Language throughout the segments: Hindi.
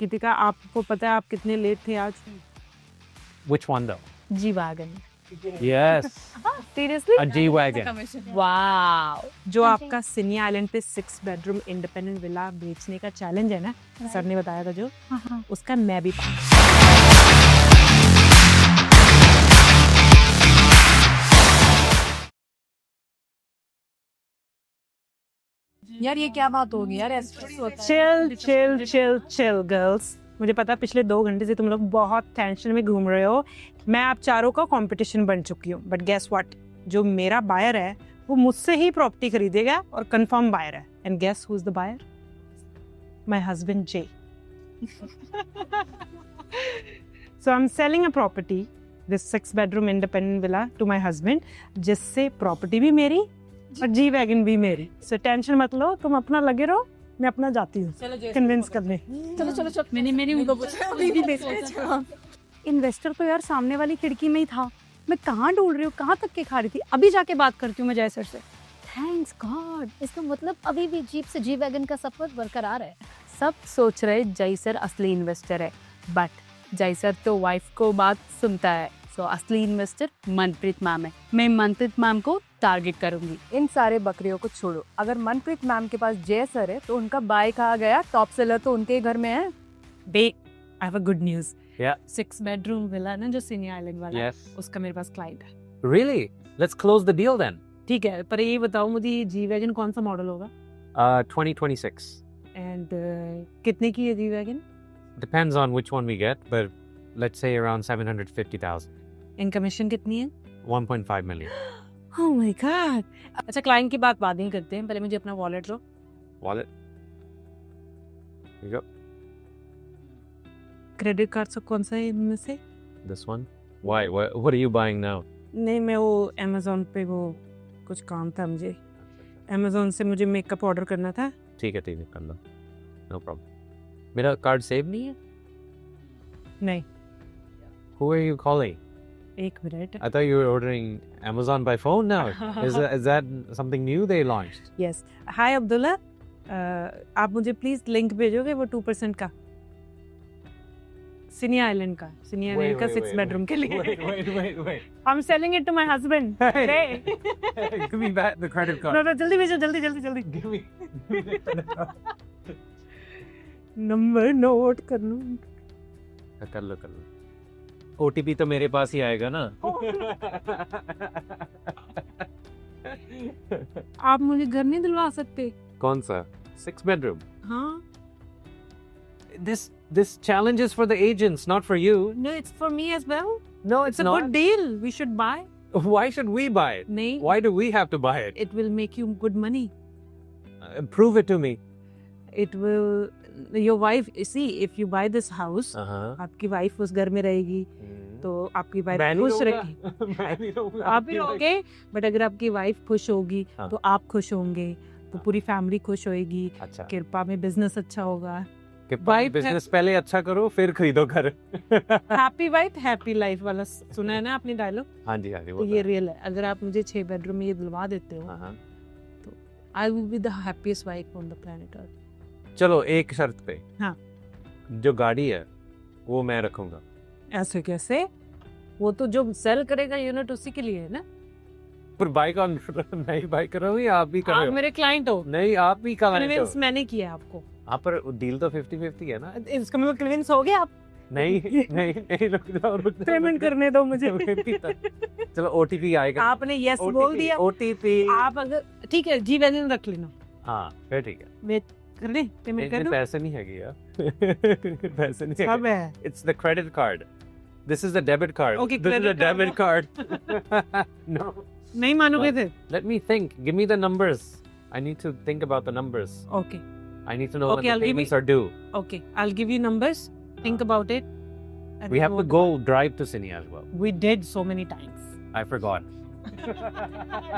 कृतिका, आपको पता है आप कितने लेट थे आज? Which one though? G wagon. Yes, seriously? a G-Wagon. Wow. जो आपका सिनी आइलैंड पे 6 बेडरूम इंडिपेंडेंट विला बेचने का चैलेंज है ना, सर ने बताया था जो, उसका मैं भी पार्ट। यार ये क्या बात होगी यार, ऐसे थोड़ी होता है। Chill chill chill chill girls, मुझे पता है पिछले 2 घंटे से तुम लोग बहुत टेंशन में घूम रहे हो। मैं आप चारों का कंपटीशन बन चुकी हूँ, बट गेस व्हाट, जो मेरा बायर है वो मुझसे ही प्रॉपर्टी खरीदेगा और कंफर्म बायर है। And guess who is the buyer? My husband J. So I am selling a property, this 6 bedroom independent villa to my husband, जिससे प्रॉपर्टी भी मेरी और जी वैगन भी मेरी। सो टेंशन मत लो, तुम अपना लगे रहो, मैं अपना जाती हूँ कन्विंस करने। चलो चलो चलो, मैंने उनको पूछा। इन्वेस्टर तो यार सामने वाली खिड़की में ही था, मैं कहाँ ढूंढ रही हूँ, कहाँ तक के खा रही थी, अभी जाके बात करती हूँ मैं जय सर से। थैंक्स गॉड, इसका मतलब अभी भी जीप से जी वैगन का सफर बरकरार है। सब सोच रहे जय सर असली इन्वेस्टर है, बट जय सर तो वाइफ को बात सुनता है। सो असली इन्वेस्टर मनप्रीत मैम है। मैं मनप्रीत मैम को टारगेट करूंगी। इन सारे बकरियों को छोड़ो, अगर मनप्रीत मैम के पास जय सर है तो उनका बाय कहा गया, टॉप सेलर तो उनके ही घर में है। बे, I have a good news. Yeah. 6 bedroom villa ना जो सिनी आइलैंड वाला है, Yes. उसका मेरे पास क्लाइंट है। Really? Let's close the deal then. ठीक है, पर ये बताओ मुझे जी वैगन कौन सा मॉडल होगा 2026. एंड कितने की है G wagon? Depends on which one we get, but let's say around 750,000. In commission कितनी है? 1.5 million. Oh my God. अच्छा, क्लाइंट की बात बाद में करते हैं, पहले मुझे अपना वॉलेट दो। Wallet. Here you go. Credit card से कौन सा है इनमें से? This one. Why? What are you buying now? नहीं, मैं वो अमेज़न पे वो कुछ काम था मुझे, अमेज़न से मुझे मेकअप ऑर्डर करना था। ठीक है कर लो. No problem. मेरा कार्ड सेव नहीं है? नहीं, Who are you calling? एक minute. I thought you were ordering Amazon by phone now. Is that something new they launched? Yes. Hi Abdullah, आप मुझे प्लीज लिंक भेजोगे वो 2% का, सिनी आइलैंड का, सिनी आइलैंड का 6 बेडरूम के लिए। Wait. I am selling it to my husband. Give me back the credit card. No, जल्दी भेजो, जल्दी। Give me. नंबर नोट कर लो। कर लो. OTP तो मेरे पास ही आएगा ना. आप मुझे घर नहीं दिलवा सकते? कौन सा? 6 bedroom. हाँ। This challenge is for the agents, not for you. No, it's for me as well. No, It's a good deal. We should buy. Why should we buy it? नहीं, Why do we have to buy it? it will make you good money. Prove it to me. It will. Your wife. See, if you buy this house, आपकी वाइफ उस घर में रहेगी, तो आपकी वाइफ मैं नहीं खुश रहूंगा. रहेगी। मैं नहीं रहूंगा. आप भी रहोगे, बट अगर आपकी वाइफ खुश होगी हाँ. तो आप खुश होंगे, तो पूरी फैमिली खुश होएगी। अच्छा. कृपा में बिजनेस अच्छा होगा। कि Wife बिजनेस पहले अच्छा करो फिर खरीदो घर. हैप्पी वाइफ हैप्पी लाइफ वाला सुना है ना आपने डायलॉग? हाँ जी तो वो ये रियल है। अगर आप मुझे 6 बेडरूम में ये दिलवा देते हो, हाँ. I will be the happiest wife on the planet earth. चलो एक शर्त पे. हाँ। जो गाड़ी है वो मैं रखूंगा. ऐसे कैसे? वो तो जो सेल करेगा यूनिट उसी के लिए है ना। पर बाइक ऑन मैं ही बाइक कर रहा हूँ या आप भी कर रहे आप हो? मेरे क्लाइंट हो। नहीं आप भी कर रहे कन्विंस हो. मैंने किया आपको। हाँ पर डील तो 50-50 है ना. इसका मतलब कन्विंस हो गया आप? नहीं रुक जाओ. पेमेंट करने दो मुझे। चलो OTP आएगा. आपने यस बोल दिया। OTP. आप अगर ठीक है जी वैगन रख लेना। हाँ फिर ठीक है. वेट कर ले, पेमेंट कर इतने दो। पैसे नहीं है यार. पैसे नहीं सब है. है। It's the credit card. This is the debit card. Okay, this is the credit card. debit card. No. नहीं मानोगे थे? Let me think. Give me the numbers. I need to think about the numbers. Okay I need to know Okay, when the I'll give payments are due. Okay, I will give you numbers, think about it. We have to go drive to Cine as well. We did so many times. I forgot.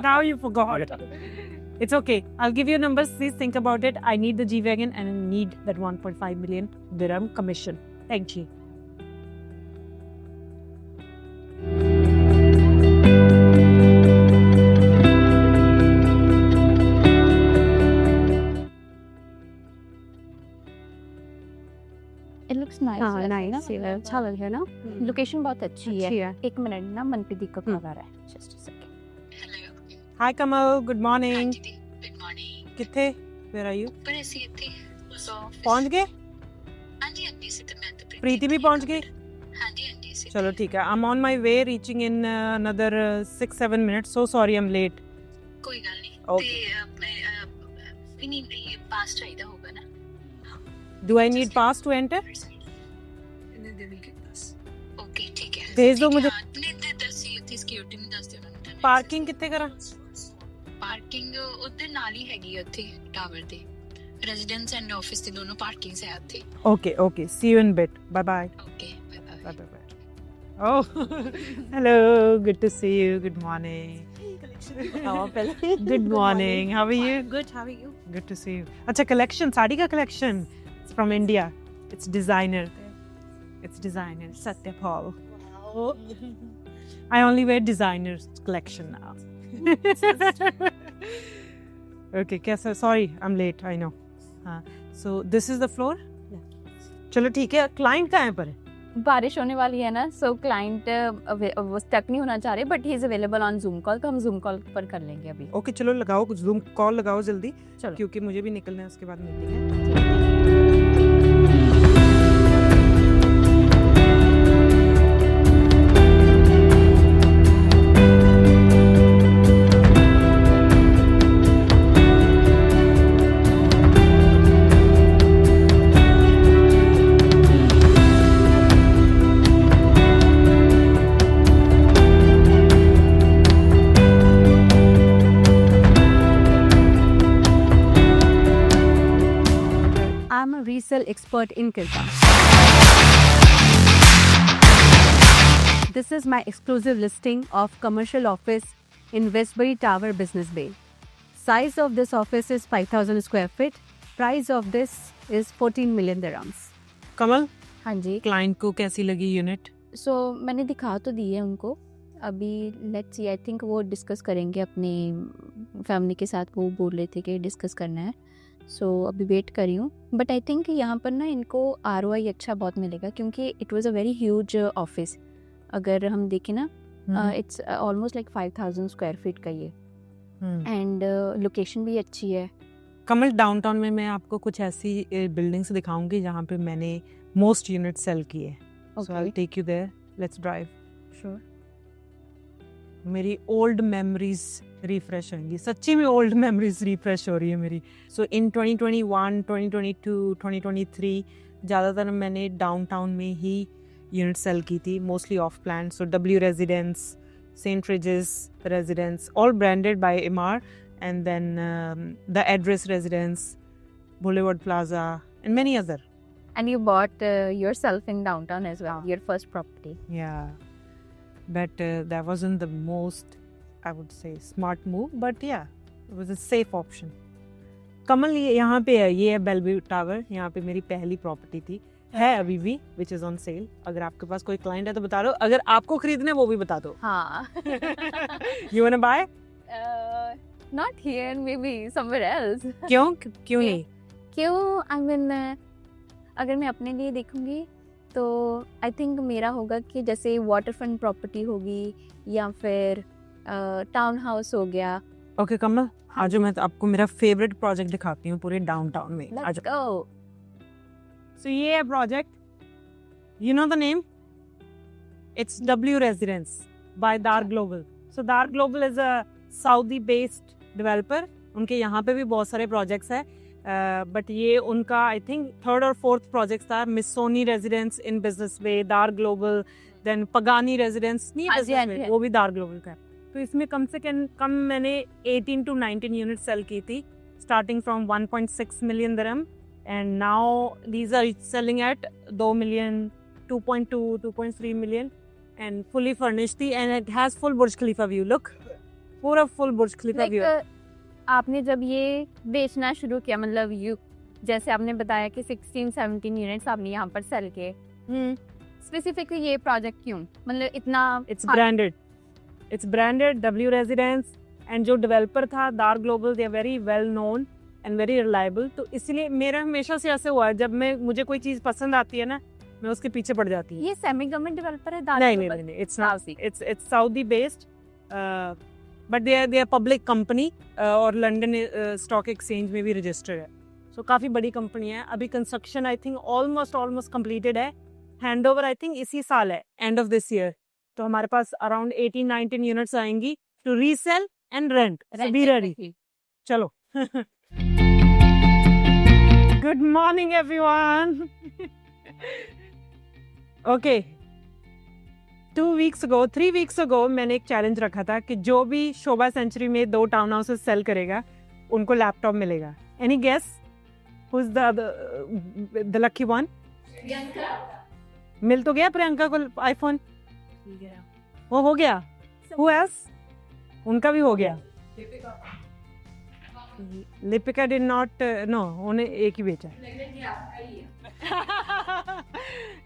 Now you forgot. It's okay. I'll give you numbers. Please think about it. I need the G wagon and I need that 1.5 million dirham commission. Thank you. है, अच्छा लग रहा है ना? लोकेशन बहुत अच्छी है। है। एक मिनट ना, मनप्रीत दी का कॉल आ रहा है, just a second. Hello hi Kamal, good हाँ मॉर्निंग। दीदी गुड मॉर्निंग किथे? Where are you? पर ऐसे ही थी बस ऑफिस पहुंच गए? हाँ जी हाँ जी इसी तो मैं तो प्रीति भी थी पहुंच गई? हाँ जी इसी चलो थी। ठीक है, I am on my way, reaching in another 6-7 minutes, so sorry I am late. कोई गल नहीं Okay. ते मैं भी नहीं ये पास चाहिए होगा ना do I need pass to enter? Okay ठीक है भेज दो मुझे। नहीं ते दसी उत्थे सिक्योरिटी नहीं दसदे ਉਹਨਾਂ ਨੂੰ पार्किंग किथे करा? ਪਾਰਕਿੰਗ ਉਹਦੇ ਨਾਲ ਹੀ ਹੈਗੀ ਆ ਉੱਥੇ ਟਾਵਰ ਦੇ ਰੈਜ਼ੀਡੈਂਸ ਐਂਡ ਆਫਿਸ ਦੇ ਦੋਨੋਂ ਪਾਰਕਿੰਗਸ ਹੈ ਉੱਥੇ Okay, okay, see you in bit. Bye bye. Okay bye bye Bye bye bye. Oh, hello, good to see you. Good morning. Good morning. How are you? Good, how are you? Good to see you. अच्छा, collection, साड़ी का collection. It's from India. It's designer. It's designer. Satyapal. Wow. I only wear designers collection now. Okay, कैसा? Sorry, I'm late. I know. हाँ. So this is the floor. चलो ठीक है. Client कहाँ है पर? बारिश होने वाली है ना, सो क्लाइंट वो स्टक नहीं होना चाह रहे, but he is available on zoom call, तो हम जूम कॉल पर कर लेंगे अभी। ओके चलो लगाओ, कुछ जूम कॉल लगाओ जल्दी, चलो। क्योंकि मुझे भी निकलना है, उसके बाद मीटिंग है। I'm a resale expert in Kirpa. This is my exclusive listing of commercial office in Westbury Tower Business Bay. Size of this office is 5,000 square feet. Price of this is 14 million dirhams. कमल, हाँ जी, क्लाइंट को कैसी लगी यूनिट? सो मैंने दिखा तो दी है उनको, अभी लेट्स सी, आई थिंक वो डिस्कस करेंगे अपनी फैमिली के साथ, वो बोल रहे थे कि डिस्कस करना है, सो अभी वेट कर रही हूँ। बट आई थिंक यहाँ पर ना इनको ROI अच्छा बहुत मिलेगा, क्योंकि it was a very huge office. अगर हम देखें ना, it's almost like 5,000 square feet का ये, एंड लोकेशन भी अच्छी है। कमल, डाउनटाउन में मैं आपको कुछ ऐसी बिल्डिंग्स दिखाऊंगी जहाँ पे मैंने मोस्ट यूनिट सेल किए। So I will take you there, let's drive. Sure. मेरी ओल्ड मेमोरीज रिफ्रेश होंगी, सच्ची में ओल्ड मेमोरीज रिफ्रेश हो रही है मेरी। सो इन 2021, 2022, 2023 ज़्यादातर मैंने डाउनटाउन में ही यूनिट सेल की थी, mostly off plan. So W residence, St Regis residence, all branded by Emaar, and then the address residence, Boulevard Plaza, and many other. And you bought yourself in downtown as well, your first property. Yeah, but that wasn't the most, I would say, smart move, but yeah, it was a safe option. कमल, ये यहाँ पे है, ये है बेलव्यू टावर, यहाँ पे मेरी पहली प्रॉपर्टी थी, है अभी भी, विच इज़ ऑन सेल। अगर आपके पास कोई क्लाइंट है तो बता दो, अगर आपको खरीदना है वो भी बता दो। हाँ। You wanna buy? Not here, maybe somewhere else. क्यों नहीं? क्यों? I mean, अगर मैं अपने लिए देखूंगी तो आई थिंक मेरा होगा कि जैसे वाटर फ्रंट प्रॉपर्टी होगी, या फिर टाउन हाउस हो गया। ओके कमल, आज मैं आपको मेरा फेवरेट प्रोजेक्ट दिखाती हूँ पूरे डाउनटाउन में। Let's go. So ये है project, you know the name? It's W Residence by Dar Global. So Dar Global is a Saudi-based developer. उनके यहाँ पे भी बहुत सारे प्रोजेक्ट्स हैं, बट ये उनका आई थिंक 3rd और 4th प्रोजेक्ट था। मिसोनी रेजिडेंस इन बिजनेस वे, दार ग्लोबल, देन पगानी रेजिडेंस नहीं हाँ जी, बिजनेस हाँ में, जी। वो भी दार ग्लोबल का है। तो इसमें कम से कम मैंने 18 to 19 यूनिट सेल की थी, starting from 1.6 million dirham, and now these are selling at 2 million, 2.2, 2.3 million, and fully furnished थी, and it has full Burj Khalifa view. Look, पूरा फुल बुर्ज खलीफा व्यू। आपने जब ये बेचना शुरू किया, मतलब यू जैसे आपने बताया कि 16-17 यूनिट्स आपने यहाँ पर सेल किए, स्पेसिफिकली ये प्रोजेक्ट क्यों, मतलब इतना? It's branded W Residence, and जो डेवलपर था Dar Global, they are very well known and very reliable. तो इसलिए मेरा हमेशा से ऐसे हुआ है, जब मुझे कोई चीज़ पसंद आती है ना, मैं उसके पीछे पड़ जाती हूँ. ये सेमी गवर्नमेंट डेवलपर है नहीं, it's not. It's Saudi based, but they are public company और लंदन स्टॉक एक्सचेंज में भी रजिस्टर्ड है. सो काफ़ी बड़ी कंपनी है. अभी construction I think almost completed है. हैंड ओवर आई थिंक इसी साल है, एंड ऑफ दिस ईयर. तो हमारे पास अराउंड 18-19 यूनिट्स आएंगी to resale and rent. Be ready. चलो. Good morning everyone. Okay, 3 weeks ago मैंने एक चैलेंज रखा था कि जो भी शोभा सेंचुरी में 2 टाउन हाउसेस सेल करेगा उनको लैपटॉप मिलेगा. Any guess who is the lucky one? मिल तो गया प्रियंका को आईफोन. वो हो गया. Who else? उनका भी हो गया. लिपिका डिड नॉट नो, उन्हें एक ही बेचा.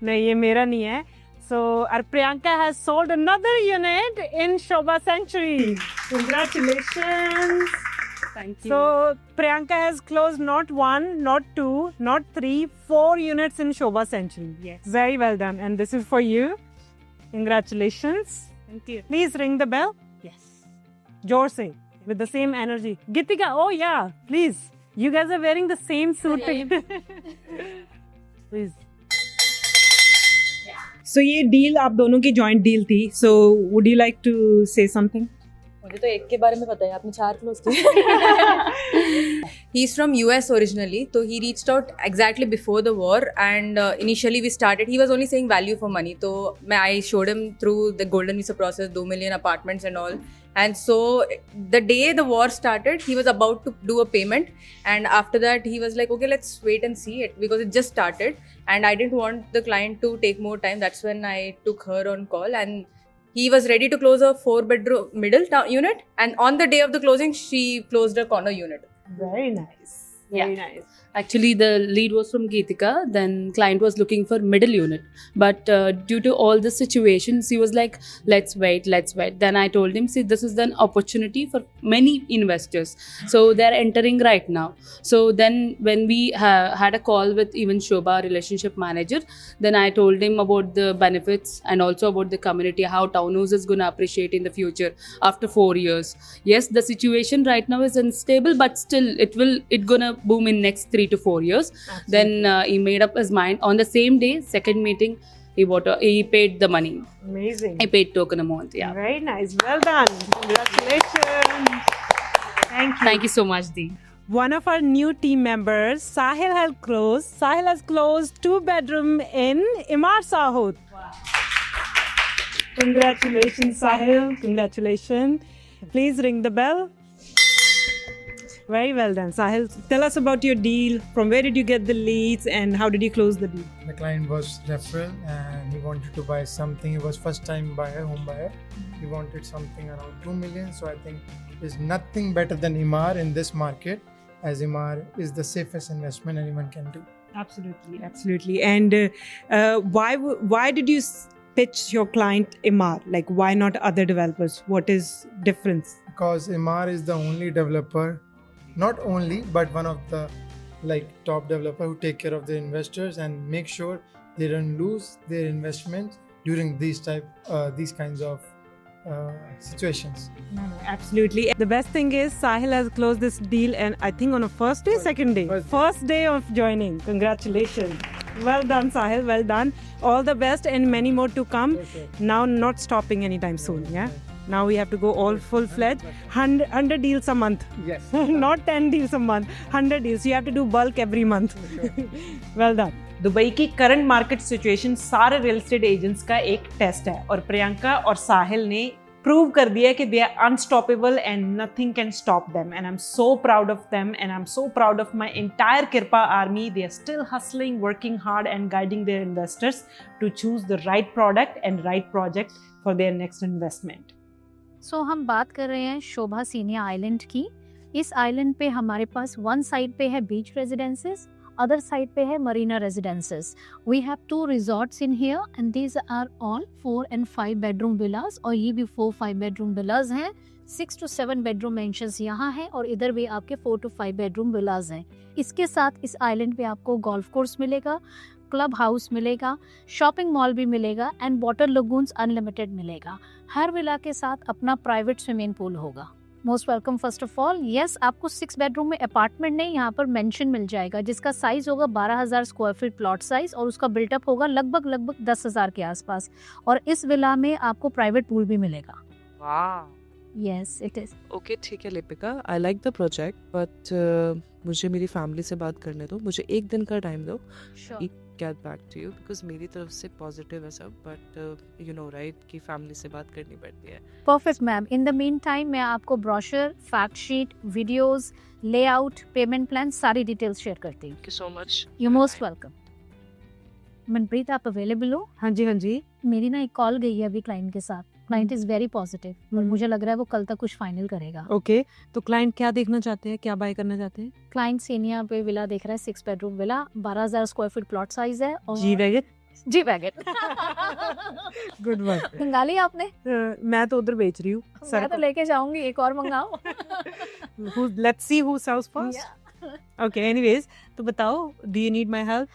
नहीं, ये मेरा नहीं है. So our Priyanka has sold another unit in Shobha Sanctuary. Congratulations. Thank you. So Priyanka has closed not 1, not 2, not 3, 4 units in Shobha Sanctuary. Yes. Very well done. And this is for you. Congratulations. Thank you. Please ring the bell. Yes. Jorse, with the same energy. Gitika, oh yeah, please. You guys are wearing the same suit. Please. So ये डील आप दोनों की जॉइंट डील थी. So would you like to say something? मुझे तो एक के बारे में पता है, आपने 4 क्लोज किए. He's from US originally, so he reached out exactly before the war, and initially we started. He was only saying value for money. So I showed him through the golden visa process, 2 million apartments and all. And so the day the war started, he was about to do a payment, and after that he was like, okay, let's wait and see it, because it just started, and I didn't want the client to take more time. That's when I took her on call, and he was ready to close a 4-bedroom middle unit, and on the day of the closing, she closed a corner unit. Very nice. Very nice. Actually, the lead was from Geetika. Then client was looking for middle unit, but due to all the situations, he was like, "Let's wait." Then I told him, "See, this is an opportunity for many investors. So they're entering right now." So then, when we had a call with even Shobha, relationship manager, then I told him about the benefits and also about the community, how Townhouse is gonna appreciate in the future after 4 years. Yes, the situation right now is unstable, but still, it gonna boom in next 3 to 4 years. Absolutely. Then he made up his mind on the same day, second meeting, he paid the money. Amazing. He paid token amount. Yeah. Very nice. Well done. Congratulations. Thank you so much, Dee. One of our new team members, Sahil has closed 2-bedroom in Imar Sahut. Congratulations, Sahil. Congratulations. Please ring the bell. Very well done, Sahil. Tell us about your deal. From where did you get the leads and how did you close the deal? The client was referral and he wanted to buy something. He was first time buyer, home buyer. He wanted something around 2 million. So I think there's nothing better than Imar in this market, as Imar is the safest investment anyone can do. Absolutely. And why did you pitch your client Imar? Like, why not other developers? What is difference? Because Imar is the only developer, not only, but one of the top developer who take care of their investors and make sure they don't lose their investments during these kinds of situations. Absolutely. The best thing is Sahil has closed this deal, and I think on a first day, second day, first day of joining. Congratulations. Well done, Sahil. Well done. All the best and many more to come. Okay. Now not stopping anytime soon. Yeah. Now we have to go all full-fledged. 100 deals a month. Yes. Not 10 deals a month. 100 deals. You have to do bulk every month. Well done. Dubai की करंट मार्केट सिचुएशन सारे रियल एस्टेट एजेंट्स का एक टेस्ट है और प्रियंका और साहिल ने प्रूव कर दिया कि they are unstoppable and nothing can stop them and I am so proud of them and I am so proud of my entire Kripa army. They are still hustling, working hard and guiding their investors to choose the right product and right project for their next investment. So हम बात कर रहे हैं शोभा सीनिया आइलैंड की. इस आइलैंड पे हमारे पास वन साइड पे है बीच रेजिडेंसेस, अदर साइड पे है Marina Residences. We have 2 resorts in here and these are all 4 and 5 bedroom villas, और ये भी 4-5 बेडरूम विलास हैं. 6 to 7 बेडरूम मेंशंस यहाँ हैं और इधर भी आपके 4 to 5 बेडरूम विलास हैं. इसके साथ इस आइलैंड पे आपको गोल्फ कोर्स मिलेगा, क्लब हाउस मिलेगा, शॉपिंग मॉल भी मिलेगा एंड वाटर लगून्स अनलिमिटेड मिलेगा। हर विला के साथ अपना प्राइवेट स्विमिंग पूल होगा। Most welcome first of all. Yes, आपको 6 बेडरूम में अपार्टमेंट नहीं, यहाँ पर मेंशन मिल जाएगा जिसका साइज होगा 12,000 स्क्वायर फीट प्लॉट साइज और उसका बिल्टअप होगा लगभग 10,000 के आसपास। और इस विला में आपको प्राइवेट पूल भी मिलेगा। वाह, यस इट इज। ओके ठीक है Lipika, I like the project but मुझे मेरी फैमिली से बात करने दो, मुझे एक दिन का टाइम दो, get back to you, because मेरी तरफ से पॉजिटिव है सब, बट यू नो राइट कि फैमिली से बात करनी पड़ती है। Perfect ma'am. In the meantime मैं आपको brochure, fact sheet, videos, layout, payment plan सारी डिटेल्स शेयर करती हूँ। Thank you so much. You most welcome. Manpreet आप अवेलेबल हो? हाँ जी, हाँ जी। मेरी ना एक कॉल गई है अभी क्लाइंट के साथ। क्लाइंट इज वेरी पॉजिटिव और मुझे लग रहा है वो कल तक कुछ फाइनल करेगा। ओके, तो क्लाइंट क्या देखना चाहते हैं, क्या बाय करना चाहते हैं? क्लाइंट सेनिया पे विला देख रहा है, 6 bedroom villa, 12,000 square feet plot size है और G wagon. G wagon. Good work. मंगा लिया आपने? मैं तो उधर बेच रही हूँ। मैं तो लेके जाऊंगी, एक और मंगाओ। Let's see who sells first. Okay, anyways, तो बताओ, do you need my help?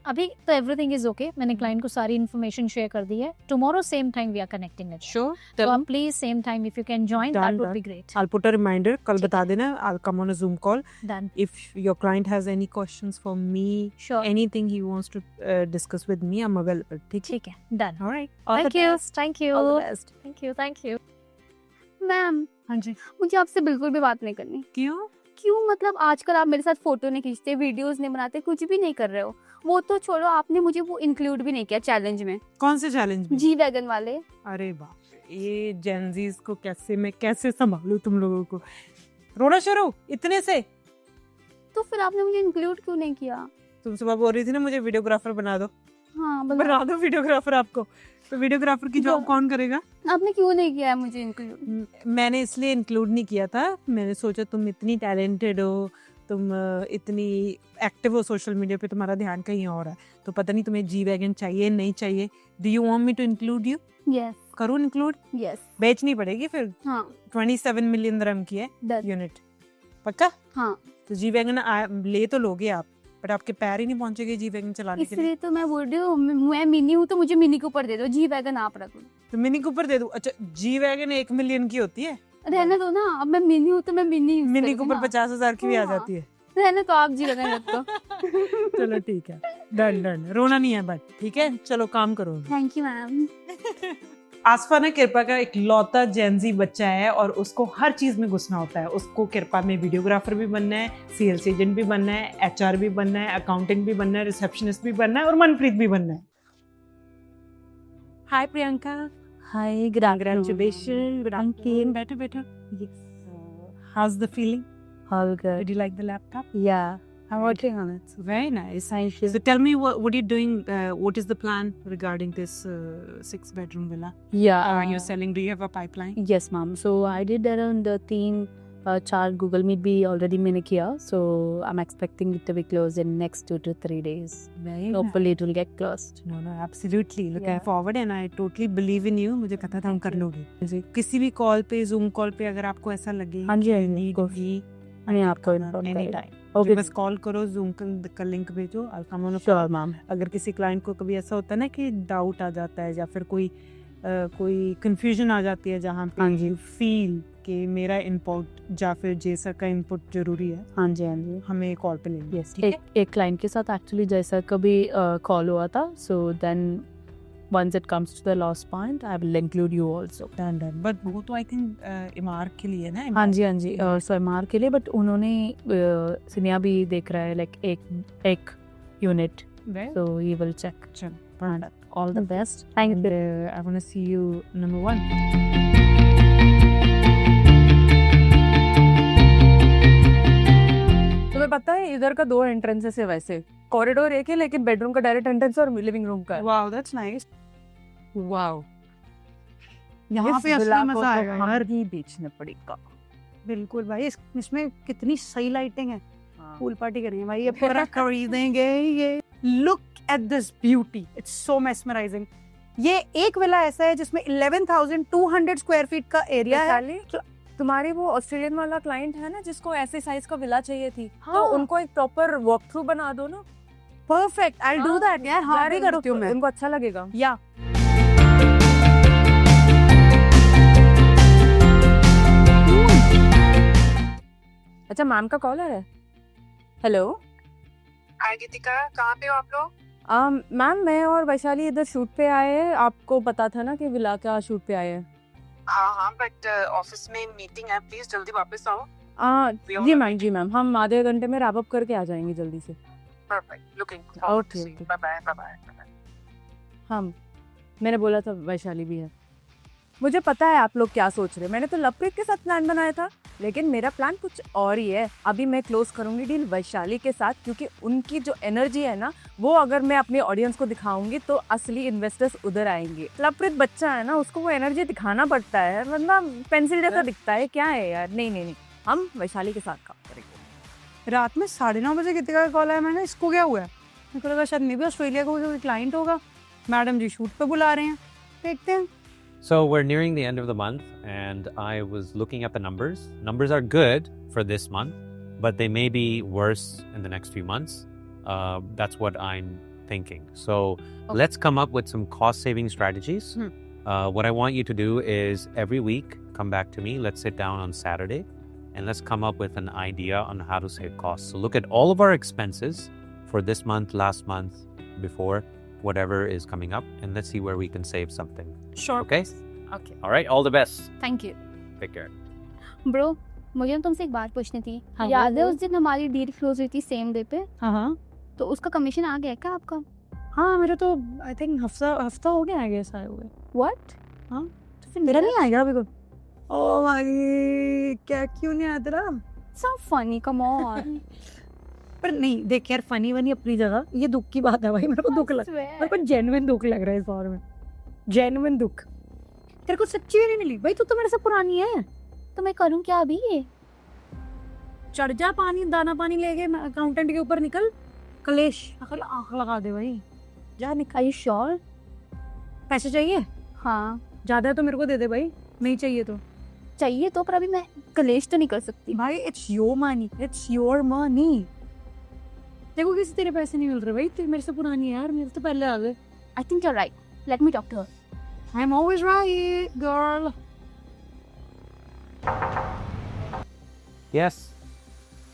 अभी तो एवरीथिंग इज ओके। मैंने क्लाइंट को सारी इन्फॉर्मेशन शेयर कर दी है। Tomorrow same time we are connecting it. Sure. So please same time if you can join, that Done, would done. be great. I'll put a reminder. कल बता देना. I'll come on a Zoom call. Done. If your client has any questions for me, Sure. anything he wants to discuss with me, I'm available. ठीक है? Done. All right. All Thank the you. best. Thank you. All the best. Thank you. Thank you. Ma'am, हाँ जी। मुझे आपसे बिल्कुल भी बात नहीं करनी। क्यों? क्यों मतलब आजकल आप मेरे साथ फोटो नहीं खींचते, वीडियोस नहीं बनाते, कुछ भी नहीं कर रहे हो। वो तो छोड़ो, आपने मुझे वो इंक्लूड भी नहीं किया चैलेंज में। कौन से चैलेंज में? जी वैगन वाले। अरे बाप रे, ये जेनजीज को कैसे संभालूं तुम लोगों को? रोना शुरू इतने से? तो फिर आपने मुझे इंक्लूड क्यों नहीं किया? तुम सुबह बोल रही थी ना मुझे वीडियोग्राफर बना दो। हाँ, बना दो वीडियोग्राफर आपको। तो वीडियोग्राफर की जॉब कौन करेगा? आपने क्यों नहीं किया है मुझे इंक्लूड? मैंने इसलिए इंक्लूड नहीं किया था, मैंने सोचा तुम इतनी टैलेंटेड हो, तुम इतनी एक्टिव हो सोशल मीडिया पे, तुम्हारा ध्यान कहीं और है, तो पता नहीं तुम्हें जी वैगन चाहिए नहीं चाहिए। Do you want me to include you? Yes. करूँ इंक्लूड? यस। बेचनी पड़ेगी फिर। हाँ। 27 मिलियन दिरहम की है Done. यूनिट। पक्का? हाँ। तो जी वैगन ले तो लोगे आप, बट आपके पैर ही नहीं पहुंचेंगे जी वैगन चलाने के लिए। इसलिए तो मैं बोल रही हूँ, मैं मिनी हूँ तो मुझे मिनी कूपर दे दो, जी वैगन आप रख लो। तो मिनी कूपर दे दूं? अच्छा, जी वैगन 1 मिलियन की होती है। रहने दो ना, अब मैं मिनी हूँ तो मैं मिनी मिनी कूपर 50,000 की भी आ जाती है। रहने तो आप जी वैगन रख दो। चलो ठीक है, डन। रोना नहीं है बट ठीक है, चलो काम करो। Thank you ma'am. आसफा ना कृपा का एक लौता जेनजी बच्चा है और उसको हर चीज में घुसना होता है। उसको कृपा में वीडियोग्राफर भी बनना है, सेल्स एजेंट भी बनना है, एचआर भी बनना है, अकाउंटेंट भी बनना है, रिसेप्शनिस्ट भी बनना है और मनप्रीत भी बनना है। हाय प्रियंका। हाय, Congratulations. Good afternoon. Better. Yes. How's the feeling? All good. Did you like the laptop? Yeah. I'm working on it. Very nice. Thank you. So tell me, what are you doing? What is the plan regarding this 6-bedroom villa? Yeah. You're selling. Do you have a pipeline? Yes, ma'am. So I did around 3-4 Google Meet भी already मैंने किया. So I'm expecting it to be closed in next 2 to 3 days. Very Hopefully it will get closed. No, absolutely. Looking Yeah. forward and I totally believe in you. मुझे पता था हम कर लोगे। किसी भी कॉल पे, जूम कॉल पे अगर आपको ऐसा लगे, हाँ जी, need भी, मैं आपको इन्फॉर्म एनी करूँगा। टाइम। Okay. बस कॉल करो, जूम का लिंक भेजो, I'll come on a Sure, call. ma'am. अगर किसी क्लाइंट को कभी ऐसा होता है ना कि डाउट आ जाता है या फिर कोई कंफ्यूजन आ जाती है जहाँ पे यू फील कि मेरा इनपुट या फिर जेसर का इनपुट जरूरी है, हाँ जी। हमें कॉल पे लेंगे। Yes. एक क्लाइंट के साथ एक्चुअली जैसा कभी कॉल हुआ था. So then once it comes to the last point, I will include you also. Done. But वो तो आई थिंक इमार के लिए ना। हाँ जी। सो एमआर के लिए, बट उन्होंने सिनिया भी देख रहा है लाइक एक unit. So he will check. चलो, All the best. Thank you. I want to see you number 1. तुम्हें पता है इधर का 2 एंट्रेंसेस है, वैसे कॉरिडोर एक है लेकिन बेडरूम का डायरेक्ट एंट्रेंस और लिविंग रूम का है। Wow, that's nice. वाओ, यहाँ पे असली मजा आएगा यार। ही बेचना पड़ेगा। बिल्कुल भाई। इसमें कितनी सही लाइटिंग है, पूल पार्टी करेंगे भाई, ये पूरा खरीदेंगे ये। Look at this beauty, it's so mesmerising. ये एक विला ऐसा है जिसमें 11,200 स्क्वायर फीट का एरिया है। तुम्हारी वो ऑस्ट्रेलियन वाला क्लाइंट है ना जिसको ऐसे साइज का विला चाहिए थी, हाँ। तो उनको एक प्रॉपर वॉक थ्रू बना दो ना। परफेक्ट, आई डू दैट यार। हाँ भी करती हूँ मैं, इनको अच्छा लगेगा। या अच्छा मैम का कॉल आ रहा है। हेलो हाय गीतिका, कहाँ पे हो आप लोग? मैम मैं और वैशाली इधर शूट पे आए हैं। आपको पता था ना कि विला का शूट पे आए हैं। हाँ, बट ऑफिस में मीटिंग है, प्लीज जल्दी वापस आओ। जी मैम हम आधे घंटे में रैप अप करके आ जाएंगे जल्दी से। Perfect, looking okay bye bye. हाँ मैंने बोला था वैशाली भी है। मुझे पता है आप लोग क्या सोच रहे हैं। मैंने तो लवप्रीत के साथ प्लान बनाया था, लेकिन मेरा प्लान कुछ और ही है। अभी मैं क्लोज करूंगी डील वैशाली के साथ, क्योंकि उनकी जो एनर्जी है ना, वो अगर मैं अपने ऑडियंस को दिखाऊंगी तो असली इन्वेस्टर्स उधर आएंगे। लवप्रीत बच्चा है ना, उसको वो एनर्जी दिखाना पड़ता है, वरना पेंसिल जैसा दिखता है। क्या है यार, नहीं हम वैशाली के साथ काम करेंगे। रात में 9:30 बजे गीतिका का कॉल आया। मैंने इसको क्या हुआ है, मेरे को लगा शायद मे भी ऑस्ट्रेलिया का कोई क्लाइंट होगा। मैडम जी शूट पे बुला रहे हैं, देखते हैं। So we're nearing the end of the month, and I was looking at the numbers. Numbers are good for this month, but they may be worse in the next few months. That's what I'm thinking. So let's come up with some cost-saving strategies. What I want you to do is every week come back to me. Let's sit down on Saturday, and let's come up with an idea on how to save costs. So look at all of our expenses for this month, last month, before. Whatever is coming up, and let's see where we can save something. Sure. Okay? Okay. All right. All the best. Thank you. Take care. Bro मुझे ना तुमसे एक बात पूछनी थी। हाँ, याद है वो? उस दिन हमारी डील क्लोज हुई थी सेम डे पे, हाँ तो उसका कमीशन आ गया क्या आपका? हाँ, मेरा तो आई थिंक हफ्ता हो गया, आई गेस आए हुए। व्हाट? हाँ तो फिर मेरा नहीं आएगा अभी को। ओ भाई, क्या क्यों नहीं आया तेरा? So funny, come on. पर नहीं देख यार, फनी वनी अपनी जगह, ये दुख की बात है भाई। मेरे को दुख लग, मेरे को जेन्युइन दुख लग रहा है इस बार में, जेन्युइन दुख। तेरे को सच्ची में नहीं मिली भाई, तू तो मेरे से पुरानी है। तो मैं करूं क्या अभी? ये चढ़ जा पानी, दाना पानी लेके अकाउंटेंट के ऊपर निकल। कलेश अकल आंख लगा दे भाई, जा निकल। Are you sure? पैसे चाहिए? हाँ ज्यादा है तो मेरे को दे दे भाई, नहीं चाहिए तो। चाहिए तो, पर अभी मैं कलेश तो नहीं कर सकती भाई it's your money, it's your money. देखो किसी तेरे पैसे नहीं मिल रहे भाई, तू मेरे से पुरानी है यार, मेरे तो पहले आ गए। I think you are right, let me talk to her. I am always right girl. Yes.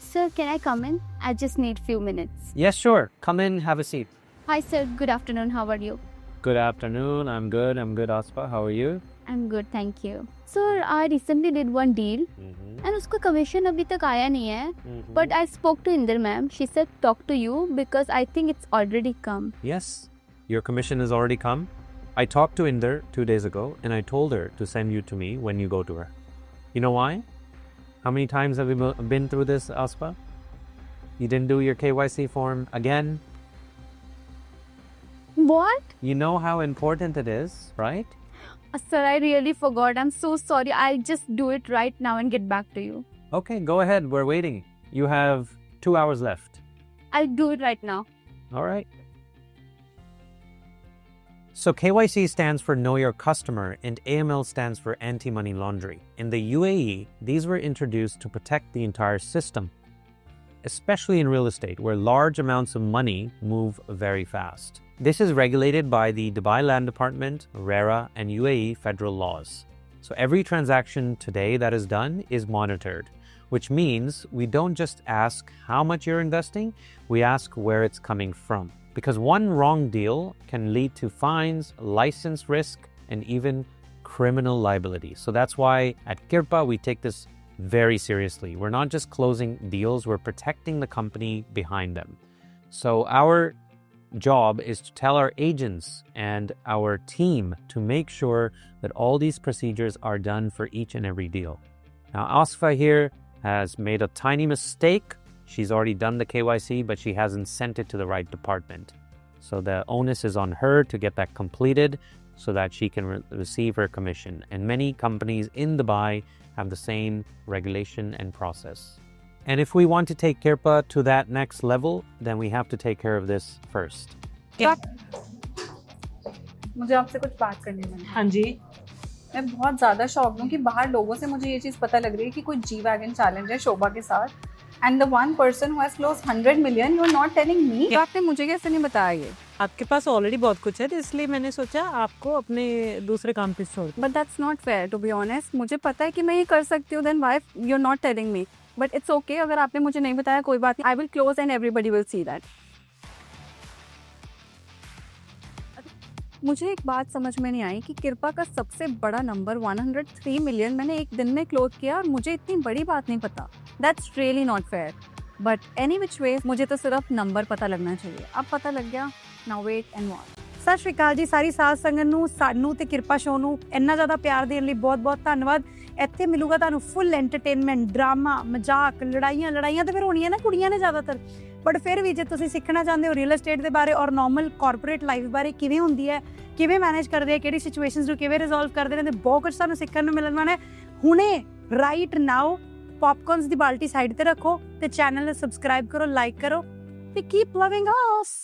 Sir, can I come in? I just need few minutes. Yes, sure. Come in. Have a seat. Hi sir, good afternoon. How are you? Good afternoon. I'm good. Aspa. How are you? I'm good, thank you. Sir, I recently did one deal and उसका कमीशन अभी तक आया नहीं है. But I spoke to Inder ma'am. She said talk to you because I think it's already come. Yes. Your commission has already come. I talked to Inder 2 days ago, and I told her to send you to me when you go to her. You know why? How many times have we been through this, Aspa? You didn't do your KYC form again. What? You know how important it is, right? Sir, I really forgot. I'm so sorry. I'll just do it right now and get back to you. Okay, go ahead. We're waiting. You have 2 hours left. I'll do it right now. All right. So KYC stands for Know Your Customer and AML stands for Anti-Money Laundering. In the UAE, these were introduced to protect the entire system, especially in real estate, where large amounts of money move very fast. This is regulated by the Dubai Land Department, RERA, and UAE federal laws. So every transaction today that is done is monitored, which means we don't just ask how much you're investing, we ask where it's coming from. Because one wrong deal can lead to fines, license risk, and even criminal liability. So that's why at Kirpa, we take this very seriously. We're not just closing deals, we're protecting the company behind them. So our job is to tell our agents and our team to make sure that all these procedures are done for each and every deal. Now, Asfa here has made a tiny mistake. She's already done the KYC, but she hasn't sent it to the right department. So the onus is on her to get that completed so that she can receive her commission. And many companies in Dubai have the same regulation and process. And if we want to take Kirpa to that next level, then we have to take care of this first. मुझे आपसे कुछ बात करनी है। हाँ जी। मैं बहुत ज़्यादा शॉक हूँ कि बाहर लोगों से मुझे ये चीज़ पता लग रही है कि कोई जी वैगन चैलेंज है शोभा के साथ, and the one person who has close 100 million, you are not telling me. तो आपने मुझे कैसे नहीं बताया ये? आपके पास ऑलरेडी बहुत कुछ है, तो इसलिए मैंने सोचा आपको अपने दूसरे काम पे छोड़ दूं। But that's not fair to be honest. मुझे पता है कि मैं ये कर सकती हूँ, then why you are not telling me? But it's okay, अगर आपने मुझे नहीं बताया कोई बात नहीं, I will close and everybody will see that. मुझे एक बात समझ में नहीं आई कि कृपा का सबसे बड़ा नंबर 103 मिलियन मैंने एक दिन में क्लोज किया और मुझे इतनी बड़ी बात नहीं पता। That's really not fair. But any which way मुझे तो सिर्फ नंबर पता लगना चाहिए। अब पता लग ਗਿਆ, नाउ वेट एंड वॉच। ਸਤਿ ਸ਼੍ਰੀ ਅਕਾਲ ਜੀ ਸਾਰੀ ਸਾਧ ਸੰਗਤ ਨੂੰ, ਸਾਨੂੰ ਤੇ ਕਿਰਪਾ ਸ਼ੋ ਨੂੰ ਇੰਨਾ ਜ਼ਿਆਦਾ ਪਿਆਰ ਦੇਣ ਲਈ ਬਹੁਤ ਬਹੁਤ ਧੰਨਵਾਦ। ਇੱਥੇ ਮਿਲੂਗਾ ਤੁਹਾਨੂੰ ਫੁੱਲ ਐਂਟਰਟੇਨਮੈਂਟ, ਡਰਾਮਾ, ਮਜ਼ਾਕ, ਲੜਾਈਆਂ ਤੇ ਫਿਰ ਹੋਣੀਆਂ ਨਾ ਕੁੜੀਆਂ ਨੇ ਜ਼ਿਆਦਾਤਰ, ਬਟ ਫਿਰ ਵੀ ਜੇ ਤੁਸੀਂ ਸਿੱਖਣਾ ਚਾਹੁੰਦੇ ਹੋ ਰੀਅਲ ਏਸਟੇਟ ਦੇ ਬਾਰੇ ਔਰ ਨਾਰਮਲ ਕਾਰਪੋਰੇਟ ਲਾਈਫ ਬਾਰੇ ਕਿਵੇਂ ਹੁੰਦੀ ਹੈ, ਕਿਵੇਂ ਮੈਨੇਜ ਕਰਦੇ ਆ, ਕਿਹੜੀ ਸਿਚੁਏਸ਼ਨਸ ਨੂੰ ਕਿਵੇਂ ਰਿਜ਼ੋਲਵ ਕਰਦੇ ਨੇ, ਤੇ ਬਹੁਤ ਕੁਝ ਤੁਹਾਨੂੰ ਸਿੱਖਣ ਨੂੰ ਮਿਲਣ ਵਾਲਾ ਹੈ। ਹੁਣੇ ਰਾਈਟ ਨਾਓ ਪੌਪਕੌਰਨਸ ਦੀ ਬਾਲਟੀ ਸਾਈਡ ਤੇ ਰੱਖੋ ਤੇ ਚੈਨਲ ਨੂੰ ਸਬਸਕ੍ਰਾਈਬ ਕਰੋ, ਲਾਈਕ ਕਰੋ ਤੇ ਕੀਪ ਲਵਿੰਗ ਅਸ।